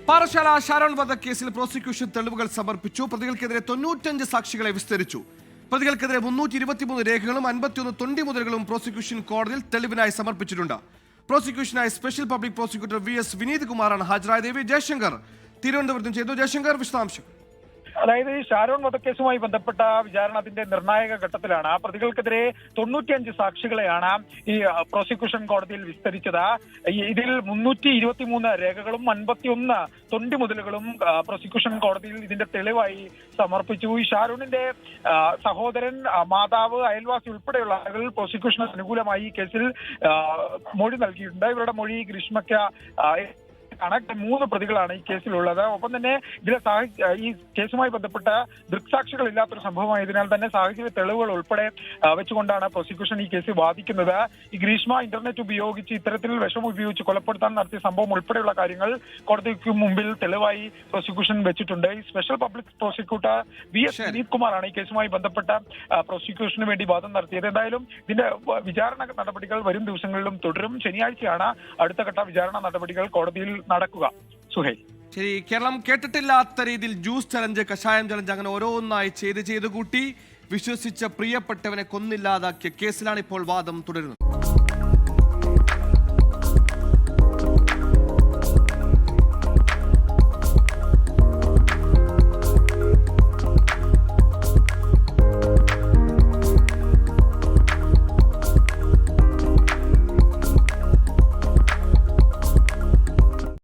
പാറശാല ഷാരോൺ വധക്കേസിൽ പ്രോസിക്യൂഷൻ തെളിവുകൾ സമർപ്പിച്ചു. പ്രതികൾക്കെതിരെ 95 സാക്ഷികളെ വിസ്തരിച്ചു. പ്രതികൾക്കെതിരെ 323 രേഖകളും 51 തൊണ്ടി മുതലുകളും പ്രോസിക്യൂഷൻ കോടതിയിൽ തെളിവിനായി സമർപ്പിച്ചിട്ടുണ്ട്. പ്രോസിക്യൂഷനായി special public prosecutor VS Vineeth കുമാറാണ് ഹാജരായത്. ജയശങ്കർ തിരുവനന്തപുരത്തും ചെയ്തു. ജയശങ്കർ, വിശദാംശം. അതായത് ഈ ഷാരോൺ വധക്കേസുമായി ബന്ധപ്പെട്ട വിചാരണ അതിന്റെ നിർണായക ഘട്ടത്തിലാണ്. പ്രതികൾക്കെതിരെ 95 സാക്ഷികളെയാണ് ഈ പ്രോസിക്യൂഷൻ കോടതിയിൽ വിസ്തരിച്ചത്. ഇതിൽ 323 രേഖകളും 51 തൊണ്ടി മുതലുകളും പ്രോസിക്യൂഷൻ കോടതിയിൽ ഇതിന്റെ തെളിവായി സമർപ്പിച്ചു. ഈ ഷാരോണിന്റെ സഹോദരൻ, മാതാവ്, അയൽവാസി ഉൾപ്പെടെയുള്ള ആളുകൾ പ്രോസിക്യൂഷന് അനുകൂലമായി ഈ കേസിൽ മൊഴി നൽകിയിട്ടുണ്ട്. ഇവരുടെ മൊഴി ഗ്രീഷ്മയ്ക്ക് 3 പ്രതികളാണ് ഈ കേസിലുള്ളത്. ഒപ്പം തന്നെ ഇതിലെ ഈ കേസുമായി ബന്ധപ്പെട്ട ദൃക്സാക്ഷികൾ ഇല്ലാത്തൊരു സംഭവമായതിനാൽ തന്നെ സാഹചര്യ തെളിവുകൾ ഉൾപ്പെടെ വെച്ചുകൊണ്ടാണ് പ്രോസിക്യൂഷൻ ഈ കേസ് വാദിക്കുന്നത്. ഈ ഗ്രീഷ്മ ഇന്റർനെറ്റ് ഉപയോഗിച്ച് ഇത്തരത്തിൽ വിഷം ഉപയോഗിച്ച് കൊലപ്പെടുത്താൻ നടത്തിയ സംഭവം ഉൾപ്പെടെയുള്ള കാര്യങ്ങൾ കോടതിക്ക് മുമ്പിൽ തെളിവായി പ്രോസിക്യൂഷൻ വെച്ചിട്ടുണ്ട്. ഈ special public prosecutor VS Vineeth കുമാറാണ് ഈ കേസുമായി ബന്ധപ്പെട്ട പ്രോസിക്യൂഷന് വേണ്ടി വാദം നടത്തിയത്. എന്തായാലും ഇതിന്റെ വിചാരണ നടപടികൾ വരും ദിവസങ്ങളിലും തുടരും. ശനിയാഴ്ചയാണ് അടുത്ത ഘട്ട വിചാരണ നടപടികൾ കോടതിയിൽ നടക്കുക. സുഹൈൽ, ശരി. കേരളം കേട്ടിട്ടില്ലാത്ത രീതിയിൽ ജ്യൂസ് ചലഞ്ച്, കഷായം ചലഞ്ച്, അങ്ങനെ ഓരോന്നായി ചെയ്ത് കൂട്ടി വിശ്വസിച്ച പ്രിയപ്പെട്ടവനെ കൊന്നില്ലാതാക്കിയ കേസിലാണ് ഇപ്പോൾ വാദം തുടരുന്നത്.